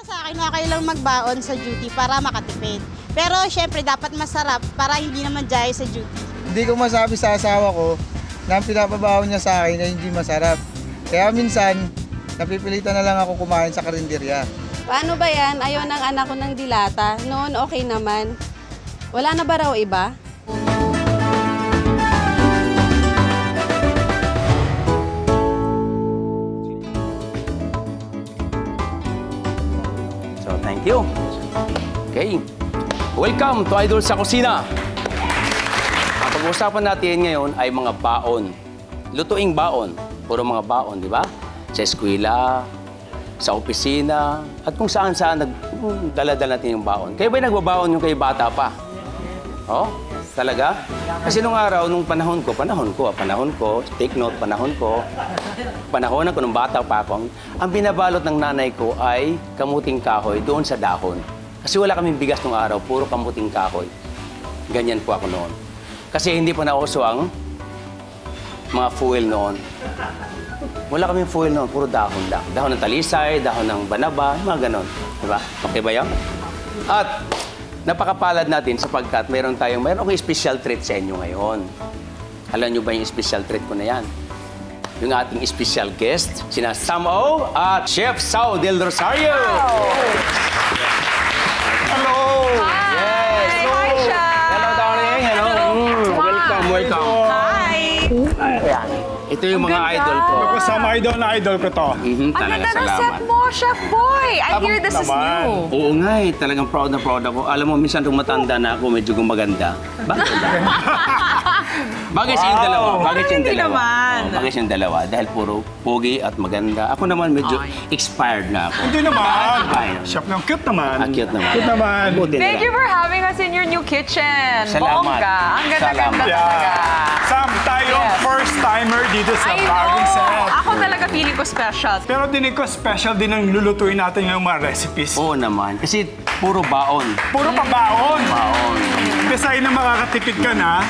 sa akin, okay lang magbaon sa duty para makatipid. Pero syempre, dapat masarap para hindi naman jayo sa duty. Hindi ko masabi sa asawa ko na ang pinapabaon niya sa akin ay hindi masarap. Kaya minsan, napipilitan na lang ako kumain sa karinderya. Paano ba yan? Ayaw ng anak ko ng dilata. Noon, okay naman. Wala na ba raw iba? So, thank you. Okay. Welcome to Idol sa Kusina. Ang pag-uusapan natin ngayon ay mga baon. Lutuing baon. Puro mga baon, di ba? Sa eskwela, sa opisina, at kung saan-saan dala-dala natin yung baon. Kayo ba'y nagbabaon yung kayo bata pa? Oh, talaga? Kasi nung araw, nung panahon ko, take note, panahon ko nung bata pa ako, ang binabalot ng nanay ko ay kamuting kahoy doon sa dahon. Kasi wala kaming bigas nung araw, puro kamuting kahoy. Ganyan po ako noon. Kasi hindi pa nauso ang mga fuel noon. Wala kaming fuel noon, puro dahon lang. Dahon ng talisay, dahon ng banaba, mga ganon. Diba? Okay ba yan? At napakapalad natin sapagkat meron akong special treat sa inyo ngayon. Alam nyo ba yung special treat ko na yan? Yung ating special guest, sina Sam O at Chef Sau Del Rosario. Hello! Hi! Yes! Hi, Chef! Hello, darling! Hello! Welcome! Hi! Ayan. Ito yung mga idol ko. Kasama idol ko to. Ang Talaga, ganda ng set salamat. mo, Chef Boy! I hear this is naman. new. Oo nga eh, talagang proud na proud ako. Alam mo, minsan nung matanda na ako, medyo gumaganda. Bakit? Bagay siyang dalawa. Bagay siyang Hindi dalawa. naman. Oo, bagay siyang dalawa. Dahil puro pogi at maganda. Ako naman medyo expired na ako. Hindi naman. Ay, Chef ng cute naman. cute naman. Cute naman. Buti na Thank lang. you for having us in your new kitchen. Salamat. Bongga. Ang ganda-ganda Salamat. talaga. Sam, tayo Yes. first timer dito sa I Bargain Set. know! Ako talaga feeling ko special. Pero dinig ko special din ang lulutuin natin yung mga recipes. Oo naman. Kasi puro baon. Puro pabaon. Baon. Beside na makakatipid ka na,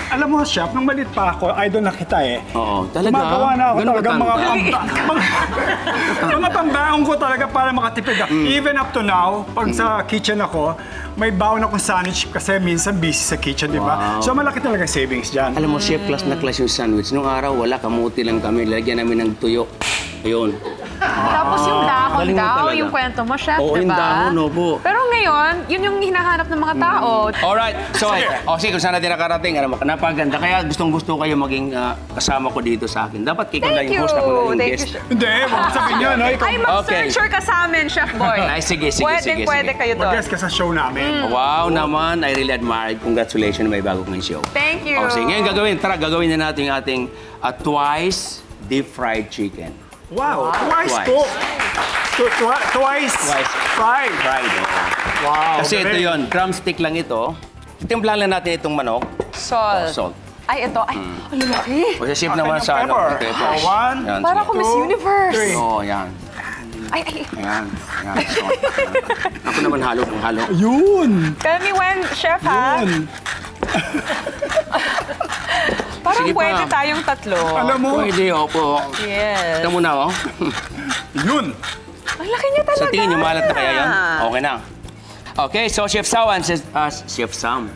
alam mo, Chef, nung malit pa ako, idol na kita eh. Oo, talaga. Gumagawa na ako Ganun talaga mga katanda. mga pambaon ko talaga para makatipid ako. Even up to now, pag sa kitchen ako, may baon akong sandwich kasi minsan busy sa kitchen, di ba? Wow. So malaki talaga savings dyan. Alam mo, chef, class na class yung sandwich. Nung araw, wala, kamuti lang kami. Lagyan namin ng tuyo. Ayun. Tapos yung dahon Galing mo daw, talaga. yung kwento mo, Chef, Oo, diba? yung dahon, opo. Pero ngayon, yun yung hinahanap ng mga tao. Alright, so, sige, kung saan natin nakarating, alam mo, napaganda. Kaya gustong-gusto kayo maging kasama ko dito sa akin. Dapat ikaw na Thank yung you! host, ako na yung Thank guest. you, Chef. Hindi, huwag mo sabihin yun, no? Ikaw, Ay, mag-searcher ka sa amin, Chef Boy. Ay, sige. Pwede kayo doon. mag-guest ka sa show namin. Wow naman, I really admire it. Congratulations, may bago kong show. Thank you. O, sige, ngayon gagawin na natin yung ating twice deep fried chicken. Wow, twice Twice. cooked. Twice. Fried. Fried, oo. Wow. Kasi ito galing. yon, drumstick lang ito. Timplahan lang natin itong manok. Salt. Salt. Ay, ito. Ay, ang lalaki. O sa ship naman Kanyang sa pepper. Ito. One. Yan, Para sige. ko Miss Universe. three. Oo, yan. Ay. Ayan. Salt. Ako naman halo. Yun. Tell me when, Chef, ha? Yun. Parang Sige pa. pwede tayong tatlo. Alam mo, Pwede, opo. Yes. Ito muna, oh. yun. Ang laki niya talaga. Sa tingin niyo, malat na kaya yan? Okay na. Okay, so Chef Sau and Chef Sam.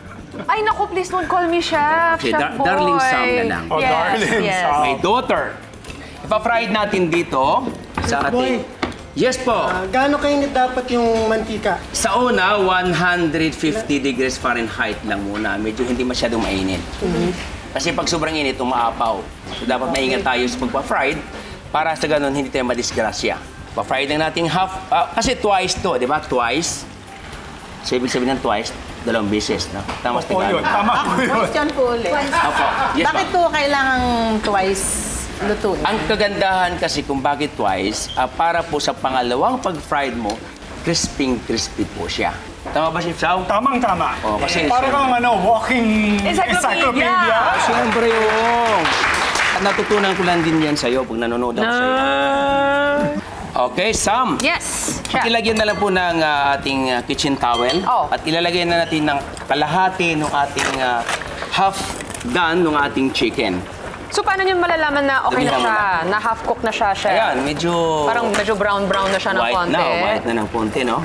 Ay, naku, please don't call me Chef. Okay, Chef Boy. Darling Sam na lang. Oh, Yes, Darling yes. Sam. My daughter. Ipa-fried natin dito sa ating... Yes po. Gaano kainit dapat yung mantika? Sa una, 150 degrees Fahrenheit lang muna. Medyo hindi masyadong mainit. Kasi pag sobrang init, umaapaw. So dapat maingat tayo sa pagpa-fried para sa ganun hindi tayo madisgrasya. Pa-fried lang natin half, kasi twice to, di ba? Twice. So ibig sabihin ng twice, dalawang beses, no? Tama sa Oh, yun. Tagalog. Tama po yun. Question po ulit. Opo. Yes, Bakit ma'am. po kailangan twice lutuin? Ang kagandahan kasi kung bakit twice, para po sa pangalawang pag-fried mo, crispy po siya. Tama ba, Chef Sau? Tamang-tama. Oh, kasi Parang kang walking Encyclopedia. encyclopedia. Siyempre, oo. At natutunan ko lang din yan sa'yo pag nanonood ako sa'yo. Okay, Sam. Yes, Chef. Ilagyan na lang po ng ating kitchen towel. Oh. At ilalagay na natin ng kalahati ng ating half done ng ating chicken. So, paano nyo malalaman na okay na Dumihan mo siya? Na half-cook na siya, chef? Ayan, medyo... Parang medyo brown-brown na siya ng konti. White na ng konti, no?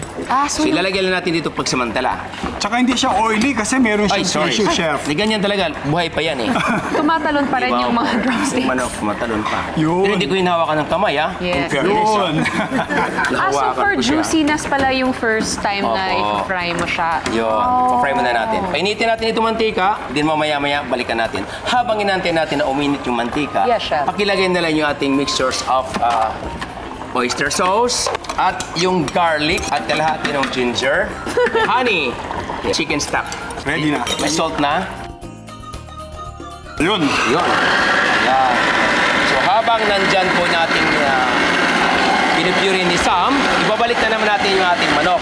So, So, ilalagay lang natin dito pagsamantala. Tsaka hindi siya oily kasi meron Ay, siyang sorry. tissue, chef. Hindi ganyan talaga. Buhay pa yan, eh. tumatalon pa rin Diba? yung mga drumsticks. Manok, matalon pa. Yun. Pero hindi ko hinahawakan ng kamay, ha? Yes. In fairness, ha? Yun. So Nahawakan for ko siya. juiciness pala yung first time na Opo. i-fry mo siya. Yun, pa-fry muna natin. Painitin natin itong mantika, din mamaya-maya balikan natin. Habang inantay natin na uminit yung mantika, Yes, chef. pakilagay na lang yung ating mixtures of oyster sauce at yung garlic at kalahati ng ginger, honey, chicken stock. Ready na. May salt na. Yun. Yun. Yan. So habang nandyan po natin pinipure ni Sam, ibabalik na naman natin yung ating manok.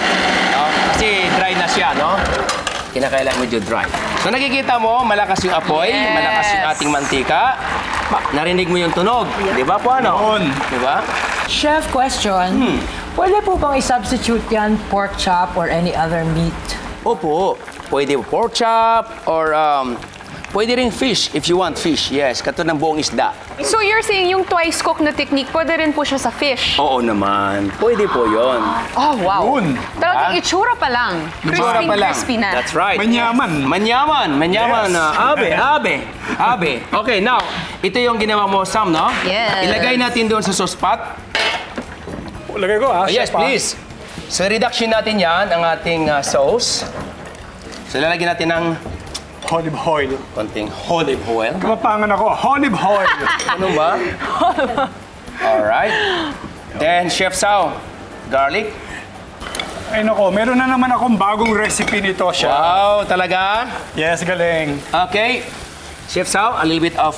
No? Kasi dry na siya, no? Kinakailangan medyo dry. So nakikita mo, malakas yung apoy, Yes. malakas yung ating mantika. Narinig mo yung tunog. Di ba po ano? Yun. Di ba? Chef, question. Pwede po bang i-substitute yan pork chop or any other meat? Opo. Pwede pork chop or pwede rin fish if you want fish. Yes, katulad ng buong isda. So you're saying yung twice cook na technique, pwede rin po siya sa fish? Oo naman. Pwede po yon. Oh, wow. Yun. Talagang itsura pa lang. Itsura pa lang. Crispy na. That's right. Manyaman. Manyaman. Manyaman. Yes. Abe. Okay, now, ito yung ginawa mo, Sam, no? Yes. Ilagay natin doon sa sauce pot. Lagay ko, ha? Yes, chef, ha? please. So, reduction natin yan, ang ating sauce. So, lalagyan natin ng Olive oil. konting olive oil. Mapangan ako. Olive oil. Ano ba? Alright. Then, Chef Sao, garlic. Ay nako, meron na naman akong bagong recipe nito, chef. Wow, talaga? Yes, galing. Okay. Chef Sao, a little bit of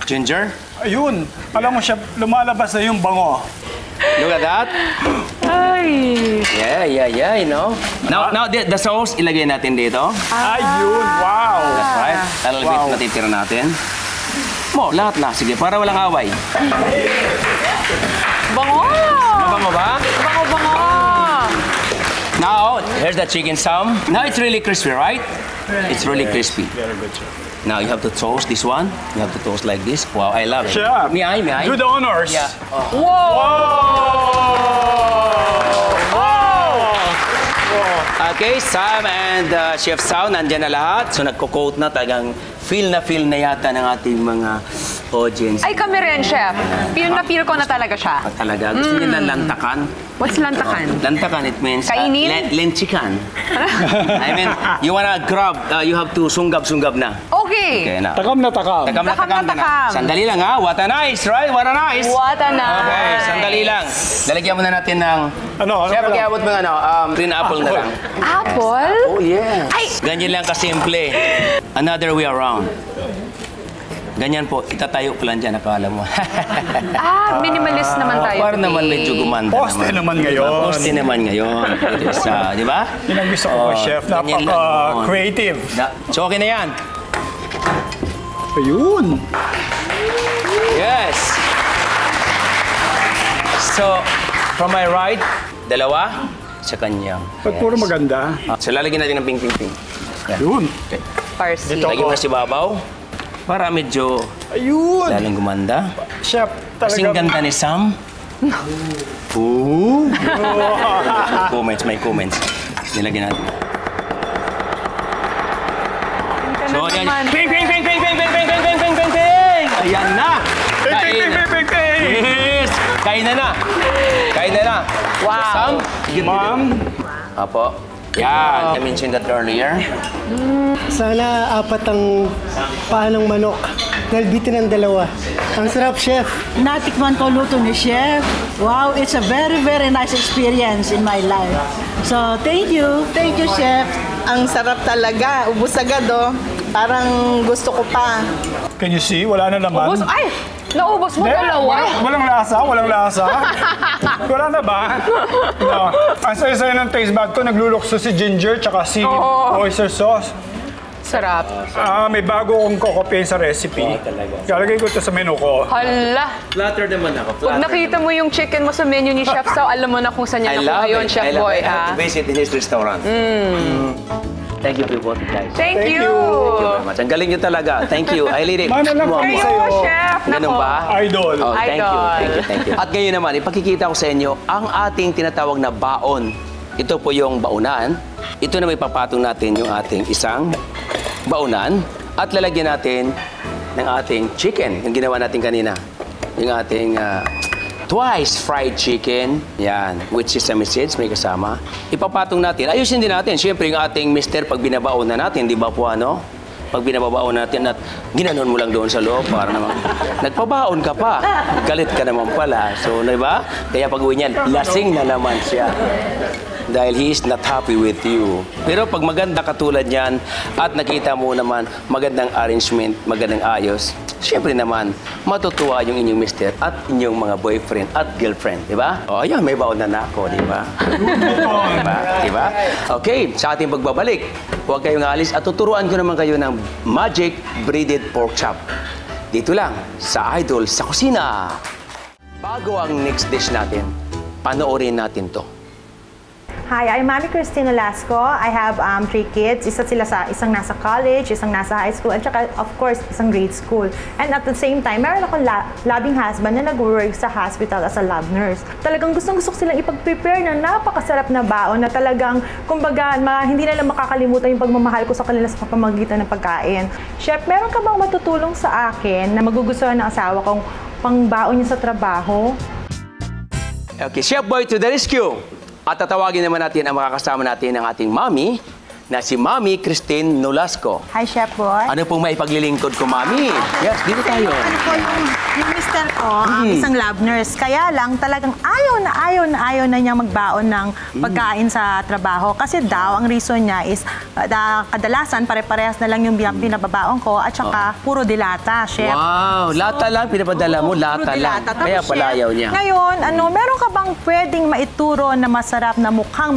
ginger. Ayun. Alam mo, chef, lumalabas na yung bango. Look at that. Ay. Yeah, you know. Now the sauce, ilagay natin dito. Ayun, wow. That's right. A little bit natitira natin. Lahat na. Sige, para walang away. Bango! Mabango ba? Bango-bango! Now, here's the chicken Sam. Now it's really crispy, right? It's really crispy. Very good, chef. Now you have to toast this one. You have to toast like this. Wow, I love it. Chef. May I? Do the honors. Yeah. Okay, Sam and Chef Sao, nandyan na lahat. So nagko-coat na, talagang feel na yata ng ating mga audience. Ay, kami rin, chef. Feel na feel ko na talaga siya. Talaga, gusto nila lantakan. What's lantakan? Lantakan, it means Kainin? lenchikan. I mean, you wanna grab, you have to sunggab na. Okay. Okay na. Takam na takam. Takam na Takam na ka takam. Sandali lang ha. What a nice, right? What a nice. What a nice. Okay, sandali lang. Lalagyan muna natin ng... Ano Chef, ka lang? pag-iabot mo green apple na lang. Apple? Oh, yeah. Ay! Ganyan lang kasimple. Another way around. Ganyan po, itatayo ko lang dyan, akala mo. Minimalist naman tayo. Para today. naman medyo gumanda Poste naman ngayon. Poste naman ngayon. It is, di ba? Yun ang gusto ko po, chef. ganyan lang yun. Napaka-creative. So, okay na yan. Ayun. Yes. So, from my right, dalawa sa kanyang. Ba't puro maganda? So, lalagyan natin ng ping-ping-ping. Ayun. Okay. Parsley. Dito. Lagyan mo na si Babaw para medyo Ayun. lalang gumanda. Chef, Kasing talaga. ganda ni Sam. Ooh. May comments. Nilagyan natin. So, yan. Ping, ping, ping, ping, ping, ping, ping, ping, ping, ping, ping, ping. Ayan na. Ping, ping, ping, ping, ping, ping. Yes. Kain na. Kain na. Wow. Sam. Ma'am, Apo. Yan. I mentioned that earlier. Sana apat ang paa ng manok. Nalbitin ng dalawa. Ang sarap, chef. Natikman ko luto ni Chef. Wow, it's a very, very nice experience in my life. So, thank you. Thank you, Chef. Ang sarap talaga. Ubus agad, oh. Parang gusto ko pa. can you see? Wala na naman. Ubus. Ay! Naubos mo Hindi, dalawa. walang lasa, walang lasa. Wala na ba? No. Ang saya-saya ng taste bag ko, naglulukso si ginger tsaka si oyster sauce. Sarap. May bago akong kokopyahin sa recipe. Lalagay ko ito sa menu ko. Hala. Flatter naman ako. Pag nakita mo yung chicken mo sa menu ni Chef Sao, alam mo na kung saan niya nakuha yun, Chef Boy, I have ha? to visit in his restaurant. Thank you po, guys. Thank you. Very much. Ang galing nyo talaga. Thank you. I really... Mana lang kami Kayo, sa'yo. chef. Ganun ba? Idol. Oh, thank you, Idol. thank you, thank you. At ngayon naman, ipakikita ko sa inyo ang ating tinatawag na baon. Ito po yung baunan. Ito na may papatong natin yung ating isang baunan. At lalagyan natin ng ating chicken, yung ginawa natin kanina. Yung ating twice fried chicken. Yan, with sesame seeds, may kasama. Ipapatong natin. Ayusin din natin. Siyempre, yung ating mister, pag binabaon na natin, di ba po ano? Pag binababaon natin at ginanon mo lang doon sa loob para naman nagpabaon ka pa. Galit ka naman pala. So, di ba? Kaya pag uwi niyan, lasing na naman siya. Dahil he is not happy with you. Pero pag maganda katulad niyan at nakita mo naman magandang arrangement, magandang ayos, siyempre naman, matutuwa yung inyong mister at inyong mga boyfriend at girlfriend, di ba? O, ayan, may baon na ako, di ba? Di ba? Okay, sa ating pagbabalik, huwag kayong alis at tuturuan ko naman kayo ng Magic Breaded Pork Chop. Dito lang, sa Idol sa Kusina. Bago ang next dish natin, panoorin natin to. Hi, I'm Mami Christine Olasco. I have 3 kids. Isang nasa college, isang nasa high school, at saka, of course, isang grade school. And at the same time, meron akong labing husband na nag-work sa hospital as a lab nurse. Talagang gustong-gusto silang ipag-prepare ng napakasarap na baon na talagang, kumbaga, hindi na lang makakalimutan yung pagmamahal ko sa kanila sa pamamagitan ng pagkain. Chef, meron ka bang matutulong sa akin na magugustuhan ng asawa kong pangbaon niya sa trabaho? Okay, Chef Boy to the rescue! At tatawagin naman natin ang makakasama natin ng ating mami na si Mami Christine Nolasco. Hi, Chef Boy. Ano pong maipaglilingkod ko, Mami? Yes, dito tayo. Ano po yung mister ko, isang lab nurse. Kaya lang talagang ayaw na niya magbaon ng pagkain sa trabaho. Kasi daw, ang reason niya is kadalasan pare-parehas na lang yung pinababaon ko at saka puro dilata, Chef. Wow, lata lang, pinapadala mo, lata lang. Tapos, Kaya pala Chef, ayaw niya. Ngayon, meron ka bang pwedeng maituro na masarap na mukhang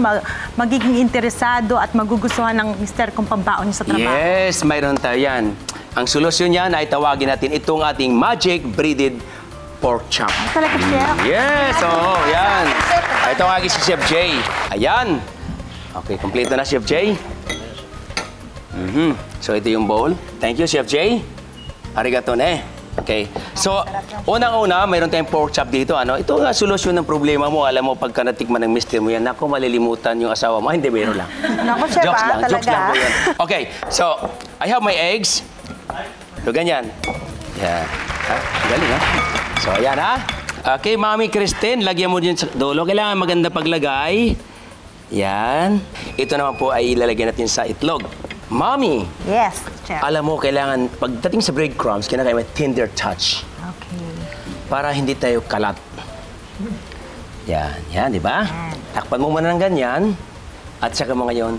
magiging interesado at magugustuhan ng mister kung pambaon niya sa trabaho? Yes, mayroon tayo yan. Ang solusyon niyan ay tawagin natin itong ating Magic Breaded Pork Chop. Talaga, Chef? Yes, oo, yan. Ay, tawagin si Chef Jay. Ayan. Okay, kompleto na, Chef Jay. So, ito yung bowl. Thank you, Chef Jay. Arigato ne. Okay. So, unang-una, mayroon tayong pork chop dito. Ano? Ito nga solusyon ng problema mo. Alam mo, pagka natikman ng mister mo yan, naku, malilimutan yung asawa mo. Hindi, mayroon lang. Naku, Chef, jokes lang talaga. po yun. Okay, so, I have my eggs. So, ganyan. Yan. Ha? Galing, ha? So, ayan, ha? Okay, Mami Christine, lagyan mo din sa dulo. Kailangan maganda paglagay. Yan. Ito naman po ay ilalagyan natin sa itlog. Mami! Yes, Chef. Alam mo, kailangan, pagdating sa breadcrumbs, kailangan may tender touch. Okay. Para hindi tayo kalat. Yan, di ba? Takpan mo muna ng ganyan. At saka mo ngayon,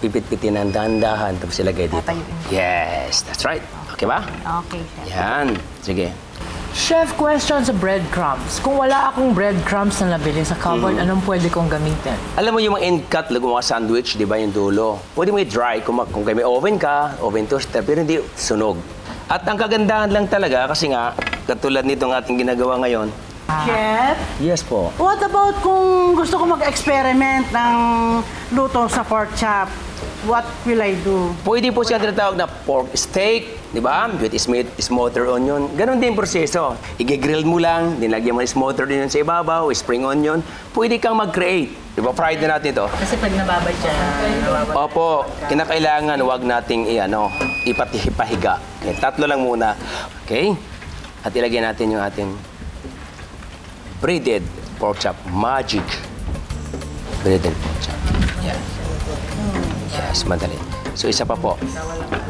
pipit-pitin ng dahan-dahan, tapos ilagay dito. Yes, that's right. Okay ba? Okay, Chef. Yan. Sige. Chef, question sa breadcrumbs. Kung wala akong breadcrumbs na nabili sa cupboard, anong pwede kong gamitin? Alam mo yung mga end cut, gumawa sandwich, di ba yung dulo? Pwede mo i-dry kung may oven ka, oven toaster, pero hindi sunog. At ang kagandahan lang talaga, kasi nga, katulad nitong ating ginagawa ngayon. Chef, Yes po. what about kung gusto ko mag-experiment ng luto sa pork chop? What will I do? Pwede po siya tinatawag na pork steak, di ba? With smothered onion. Ganon din yung proseso. I-grill mo lang, dinlagyan mo ng smothered onion sa ibabaw, spring onion. Pwede kang mag-create. Di ba? Fried na natin ito. Kasi pag nababay siya, Opo, kinakailangan huwag nating ipahiga. Okay, 3 lang muna. Okay? At ilagay natin yung ating breaded pork chop. Magic breaded pork chop. Yan. Yes, madali. So, isa pa po.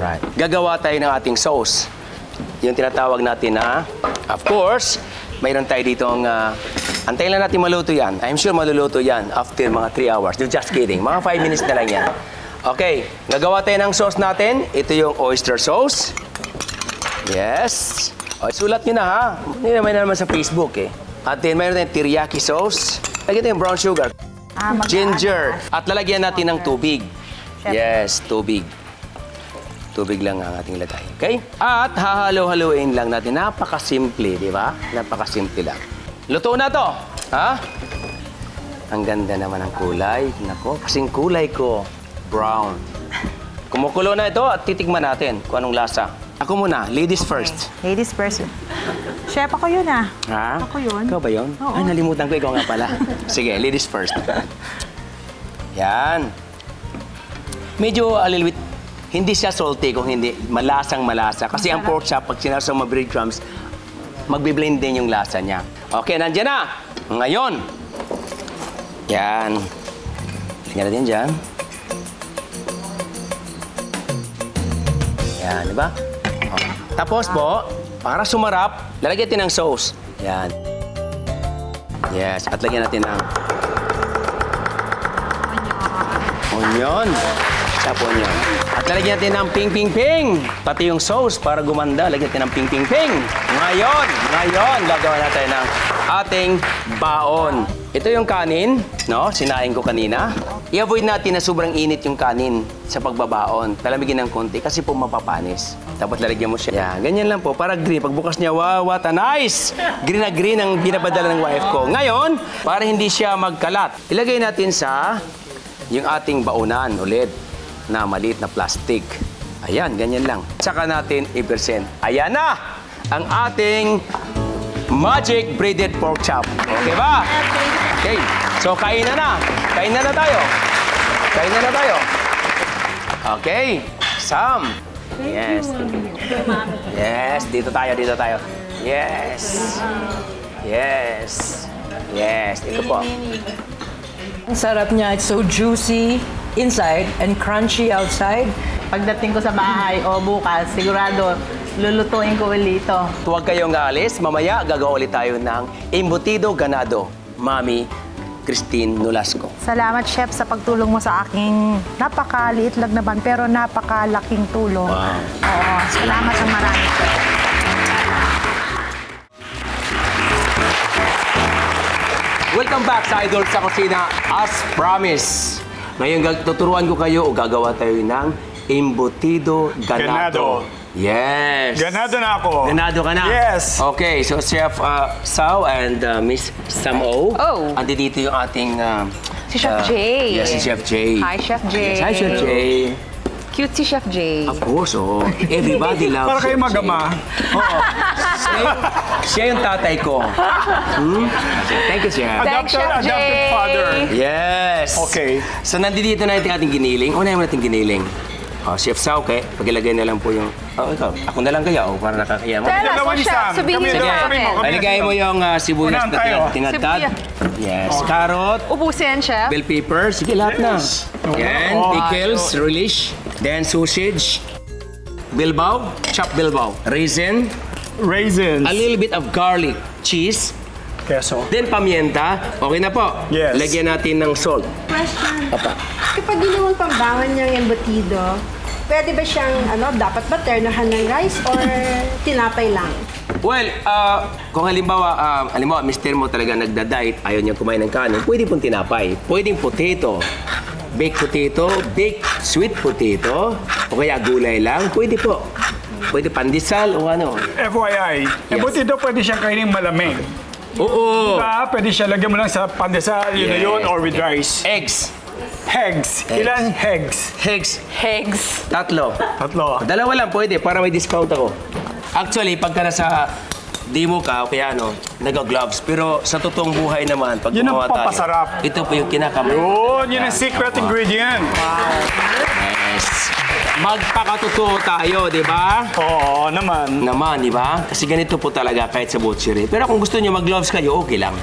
Right. Gagawa tayo ng ating sauce. Yung tinatawag natin na, of course, mayroon tayo dito ang, antayin lang natin maluto yan. I'm sure maluluto yan after mga 3 hours. Just kidding. Mga 5 minutes na lang yan. Okay, gagawa tayo ng sauce natin. Ito yung oyster sauce. Yes. O, sulat nyo na ha. Hindi naman sa Facebook eh. At then, mayroon tayong teriyaki sauce. Lagyan tayo yung brown sugar. Ginger. At lalagyan natin ng tubig. Yes, tubig. Tubig lang ang ating lagay. Okay? At hahalo-haloin lang natin. Napakasimple, di ba? Napakasimple lang. Luto na to. Ha? Ang ganda naman ng kulay. Nako, kasing kulay ko. brown. Kumukulo na ito at titikman natin kung anong lasa. Ako muna, ladies first. Ladies first. Chef, ako yun ah. Ha? Ako yun. Ikaw ba yun? Oo. Ay, nalimutan ko. Ikaw nga pala. Sige, ladies first. Yan. Medyo a little bit, hindi siya salty kung hindi. Malasang-malasa. Kasi ang pork chop, pag sinasang mga breadcrumbs, magbiblend din yung lasa niya. Okay, nandiyan na. Ngayon. Yan. Tingnan natin dyan. Yan, di ba? Oh. Tapos po, para sumarap, lalagyan natin ng sauce. Yan. Yes, at lagyan natin ng onion. Chop onion. At lalagyan natin ng ping-ping-ping. Pati yung sauce para gumanda, lagyan natin ng ping-ping-ping. Ngayon, gagawa natin ng ating baon. Ito yung kanin, no? Sinaing ko kanina. I-avoid natin na sobrang init yung kanin sa pagbabaon. Palamigin ng konti kasi po mapapanis. Tapos lalagyan mo siya. Yan, ganyan lang po. Para green. Pagbukas niya, wow, what a nice! Green na green ang binapadala ng wife ko. Ngayon, para hindi siya magkalat, ilagay natin sa yung ating baonan ulit na maliit na plastic. Ayan, ganyan lang. Saka natin i-present. Ayan na! Ang ating magic breaded pork chop. Okay ba? Okay. So, kainan na. Kainan na tayo. Kainan na tayo. Okay. Sam. Yes. Yes. Dito tayo, dito tayo. Yes. Yes. Yes. Ito po. Ang sarap niya. It's so juicy inside and crunchy outside. Pagdating ko sa bahay o bukas, sigurado lulutuin ko ulit ito. Huwag kayong aalis. Mamaya, gagawa ulit tayo ng embutido ganado. Mami Christine Nolasco. Salamat, Chef, sa pagtulong mo sa aking napakaliit lang naman, pero napakalaking tulong. Wow. Oo, salamat ng marami, Chef. Welcome back sa Idol sa Kusina. As promised, ngayon tuturuan ko kayo o gagawa tayo ng embutido ganado. Yes. Ganado na ako. Ganado ka na? Yes. Okay, so Chef Sao and Miss Sam O. Oh. Andi dito yung ating... Si Chef Jay. Yes, si Chef Jay. Hi, Chef Jay. Yes, hi, Chef Jay. Cute si Chef Jay. Of course, oh. Everybody loves Para kayo Chef magama. Jay. Oo. Siya yung tatay ko. Thank you, Chef. Thanks, Chef Jay. Adopted father. Yes. Okay. So, nandito na yung ating giniling. Unahin mo natin giniling. Oh, Chef Sao, okay? Pagilagay na lang po yung... Oh, ikaw. Ako na lang kaya, para nakakaya mo. Tell us, Dalawa ni Chef. Sam. Sabihin Kami niyo Sige. sa amin. Paligay mo yung sibuyas Unahan na tayo. tinadtad. Sibuyas. Yes. Carrot. Ubusin, Chef. Bell pepper. Sige, lahat na. Yan. Oh, Pickles, relish. Then sausage. Bilbao. Chopped bilbao. Raisin. Raisins. A little bit of garlic. Cheese. Queso. Then pamienta. Okay na po. Yes. Lagyan natin ng salt. Question. Apa. Kapag ginawang pambangon niyang embutido, pwede ba siyang, dapat ba ternohan ng rice or tinapay lang? Well, kung halimbawa, mister mo talaga nagda-diet, ayaw niya kumain ng kanin, pwede pong tinapay. Pwedeng potato. Baked potato, baked sweet potato, o kaya gulay lang, pwede po. Pwede pandesal o ano. FYI, embutido pwede siyang kainin malamig. Oo. Diba? Pwede siya lagyan mo lang sa pandesal, yun na yun, or with rice. Eggs. Hegs. Ilan hegs? Eggs. Tatlo. Dalawa lang pwede para may discount ako. Actually, pagka nasa demo ka o kaya nag-gloves. Pero sa totoong buhay naman, pag yun ang gumawa tayo, papasarap. ito po yung kinakamay. Yun ang secret ingredient. Yes. Magpakatotoo tayo, di ba? Oo, naman. Naman, di ba? Kasi ganito po talaga kahit sa butchery. Pero kung gusto nyo mag-gloves kayo, okay lang.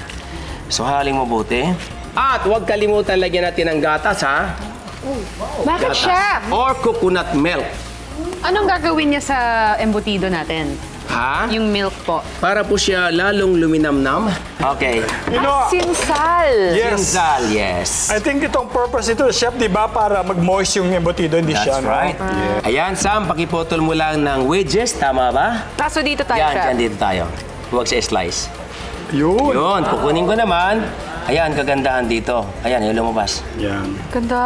So, haling mabuti. At huwag kalimutan lagyan natin ng gatas, ha? Bakit, Gatas. Chef? Or coconut milk. Anong gagawin niya sa embutido natin? Ha? Yung milk po. Para po siya lalong luminamnam. Okay. You know, Sinsal. yes. Sinsal, yes. I think itong purpose ito, Chef, di ba, para mag-moist yung embutido, hindi siya, That's right. Ayan, Sam, pakiputol mo lang ng wedges, tama ba? So dito tayo, Yan, Chef. dyan dito tayo. Huwag sa slice. Yun. Yun, kukunin ko naman. Ayan, kagandahan dito. Ayan, yung lumabas. Yan. Ganda.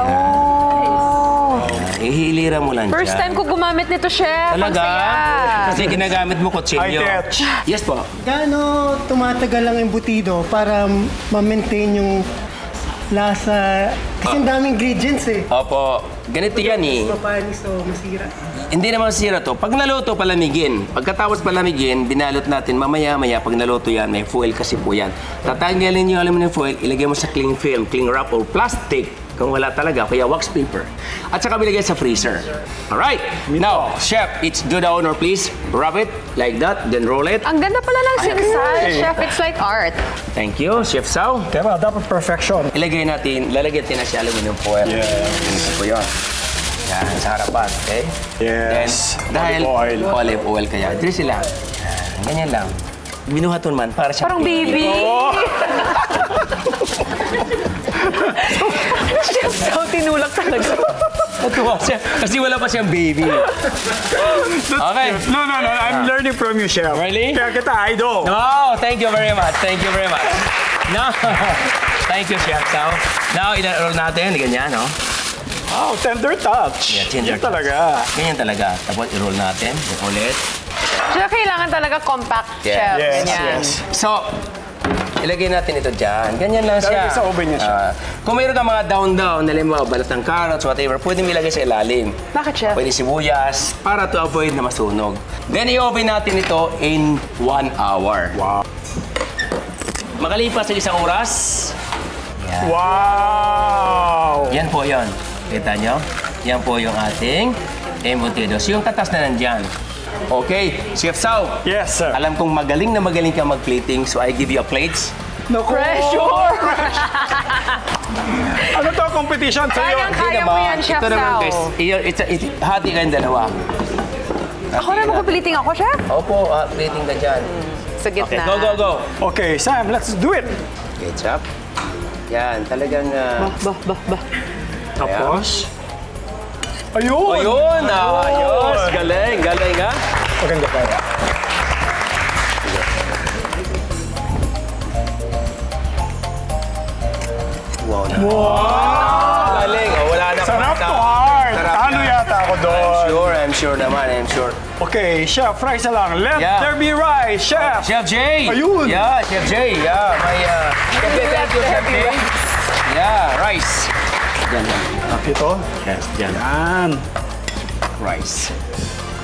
Oh. Ihilira mo lang First dyan. time ko gumamit nito, Chef. Ang Talaga? saya. Kasi ginagamit mo kutsilyo. High-tech. Yes po. Gaano tumatagal ang embutido para ma-maintain yung lasa. Kasi ang daming ingredients eh. Opo. Ganito yan eh. Mapanis o masira. Hindi naman masira to. Pag naluto, palamigin. Pagkatapos palamigin, binalot natin. Mamaya-maya, pag naluto yan, may foil kasi po yan. Tatanggalin yung aluminum foil, ilagay mo sa cling film, cling wrap, or plastic. Kung wala talaga, kaya wax paper. At saka bilagay sa freezer. Alright. Now, chef, it's do the honor, please. Wrap it like that, then roll it. Ang ganda pala ng singsal, chef. It's like art. Thank you, Chef Sao. Diba, dapat perfection. Ilagay natin, lalagyan natin na si aluminum foil. Yes. Ito po yun. Yan, sa harapan, okay? Yes. Then, dahil olive oil kaya, drizzle lang. Ganyan lang. Binuhaton man, para siyang... Parang baby. Chef Sao, tinulak talaga. Natuwa siya, kasi wala pa siyang baby. Okay. No. I'm learning from you, chef. Really? Kaya kita idol. Oh, thank you very much. Thank you very much. Now, thank you, Chef Sao. Now, i-roll natin, ganyan, no? Oh, tender touch. Yeah, tender Yan talaga. Ganyan talaga. Tapos i-roll natin, ulit. Chef, kailangan talaga compact, chef. Yes, Ganyan. yes. So, ilagay natin ito dyan. Ganyan lang siya. Ilagay sa oven niya siya. Kung mayroon ka mga down, halimbawa, balat ng carrots, whatever, pwede mo ilagay sa ilalim. Bakit, chef? Pwede sibuyas, para to avoid na masunog. Then, i-oven natin ito in 1 hour. Wow. Makalipas sa 1 oras. Yan. Wow! Yan po yun. Kita nyo? Yan po yung ating embutidos. Yung katas na nandyan. Okay, Chef Sao. Yes, sir. Alam kong magaling na magaling ka mag-plating, so I give you a plates. No pressure! Ano to, competition sa'yo? Kaya mo yan, Chef Ito naman, Sao. guys. Hati kayong dalawa. Ako na magpaplating ako, chef? Opo, plating ka dyan. Sa gitna. Okay, go. Okay, Sam, let's do it. Ketchup. Yan, talagang... Tapos? Ayun! Ayun! Ayos! Galing ha? Maganda pa yan. Wow! Galing! Oh, wala na. Sarap to, Art! Talo yata ako doon. I'm sure naman. Okay, Chef, rice na lang. Let there be rice, Chef! Chef Jay! Ayun! Yeah, Chef Jay. Yeah, may... thank you, Chef Jay. Yeah, rice. Yan. Ito? Yes, yan. Yan. Rice.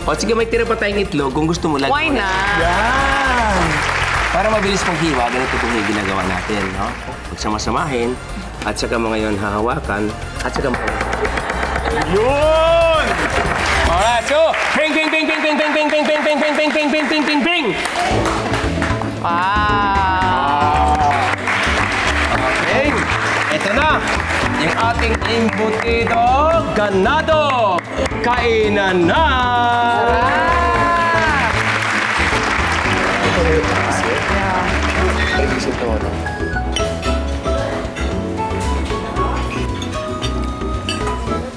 O sige, may tira pa tayong itlog kung gusto mo lang. Why not? Yan. Para mabilis pong hiwa, ganito pong yung ginagawa natin, no? Pagsama-samahin, at saka mo ngayon hahawakan, at saka mo... Yun! Alright, so, ping! Wow! Okay, ito na, yung ating embutido ganado. Kainan na!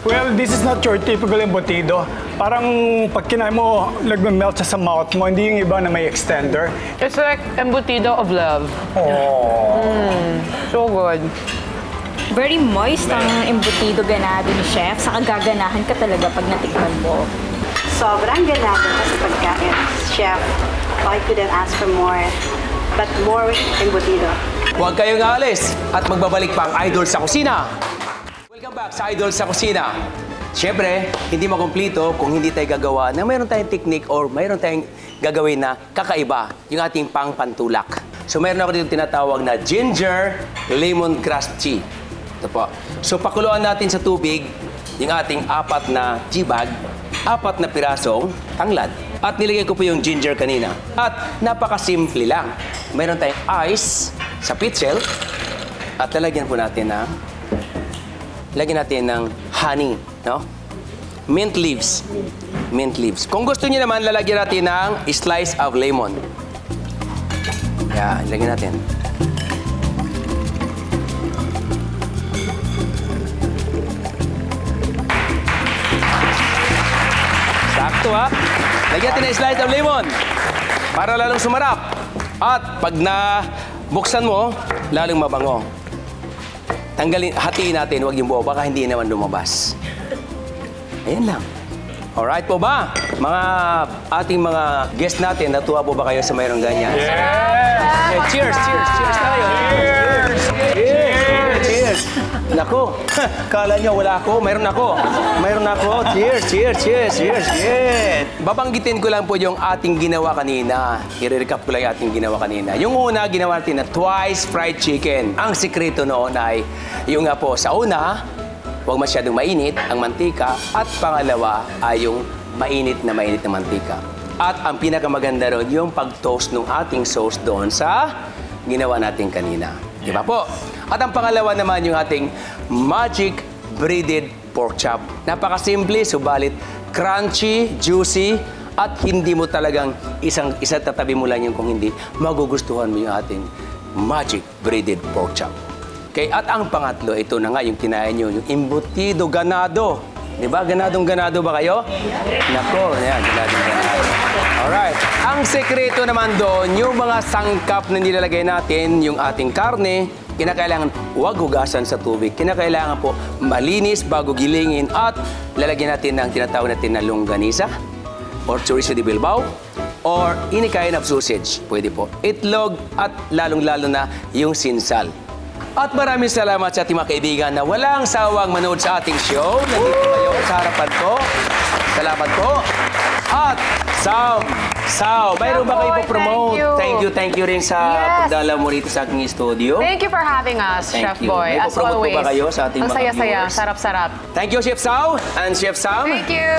Well, this is not your typical embutido. Parang pag kinain mo, nagme-melt siya sa mouth mo, hindi yung iba na may extender. It's like embutido of love. Oh. So good. Very moist ang embutido ganado ni Chef. Saka gaganahan ka talaga pag natikman mo. Sobrang ganado pa sa pagkain. Chef, I couldn't ask for more. But more embutido. Huwag kayong aalis at magbabalik pa ang Idol sa Kusina. Welcome back sa Idol sa Kusina. Siyempre, hindi makumplito kung hindi tayo gagawa na mayroon tayong technique or mayroon tayong gagawin na kakaiba, yung ating pang-pantulak. So mayroon ako dito tinatawag na ginger lemon grass tea. Ito po. So pakuluan natin sa tubig yung ating 4 na tea bag, 4 na pirasong tanglad. At nilagay ko po yung ginger kanina. At napakasimple lang. Mayroon tayong ice sa pitchel at lalagyan po natin ng honey, no? Mint leaves. Mint leaves. Kung gusto niyo naman, lalagyan natin ng slice of lemon. Yan, lagyan natin. Sakto, ha? Lagyan natin ng slice of lemon para lalong sumarap. At pag nabuksan mo, lalong mabango. Hatiin natin, huwag yung buo, baka hindi naman lumabas. Ayan lang. Alright po ba? Ating mga guest natin, natuwa po ba kayo sa mayroong ganyan? Yes! Yeah, cheers tayo. Cheers! Nako, kala nyo wala ako. Mayroon ako. Cheers. Babanggitin ko lang po yung ating ginawa kanina. I-recap ko lang yung ating ginawa kanina. Yung una, ginawa natin na twice fried chicken. Ang sikreto noon ay, yung nga po, sa una, huwag masyadong mainit ang mantika. At pangalawa ay yung mainit na mantika. At ang pinakamaganda ron, yung pag-toast ng ating sauce doon sa ginawa natin kanina. Di ba po? At ang pangalawa naman yung ating magic breaded pork chop. Napakasimple, subalit crunchy, juicy, at hindi mo talagang isa tatabi mo lang yun kung hindi magugustuhan mo yung ating magic breaded pork chop. Okay, at ang pangatlo, ito na nga yung kinain nyo, yung embutido ganado. Di ba? Ganado ba kayo? Nako, yan, ganado. Alright. Ang sekreto naman doon, yung mga sangkap na nilalagay natin, yung ating karne, kinakailangan huwag hugasan sa tubig. Kinakailangan po malinis bago gilingin at lalagyan natin ng tinatawag natin na longganisa or chorizo de Bilbao or any kind of sausage. Pwede po. Itlog at lalong-lalo na yung sinsal. At maraming salamat sa ating mga kaibigan na walang sawang manood sa ating show. Nandito kayo sa harapan ko. Salamat po. At Sao, mayroon ba kayo po-promote? Thank you rin sa pagdala mo rito sa aking studio. Thank you for having us, Chef Boy. May As always. po ba kayo sa ating Ang mga saya-saya, viewers? sarap-sarap. Thank you, Chef Sao and Chef Sam. Thank you!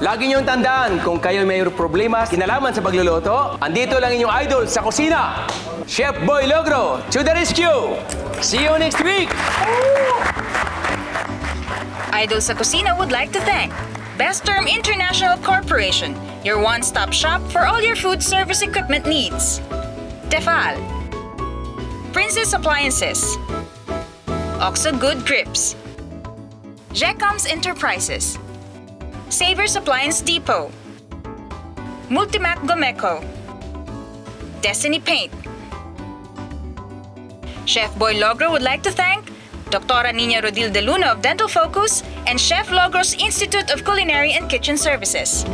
Lagi niyong tandaan, kung kayo may problema, kinalaman sa pagluluto, andito lang inyong idol sa kusina, Chef Boy Logro, to the rescue! See you next week! Idol sa Kusina would like to thank Best Term International Corporation, your one-stop shop for all your food service equipment needs. Tefal, Princess Appliances, Oxo Good Grips, Jecom's Enterprises, Savers Appliance Depot, Multimac Gomeco, Destiny Paint. Chef Boy Logro would like to thank Dr. Nina Rodil de Luna of Dental Focus and Chef Logro's Institute of Culinary and Kitchen Services.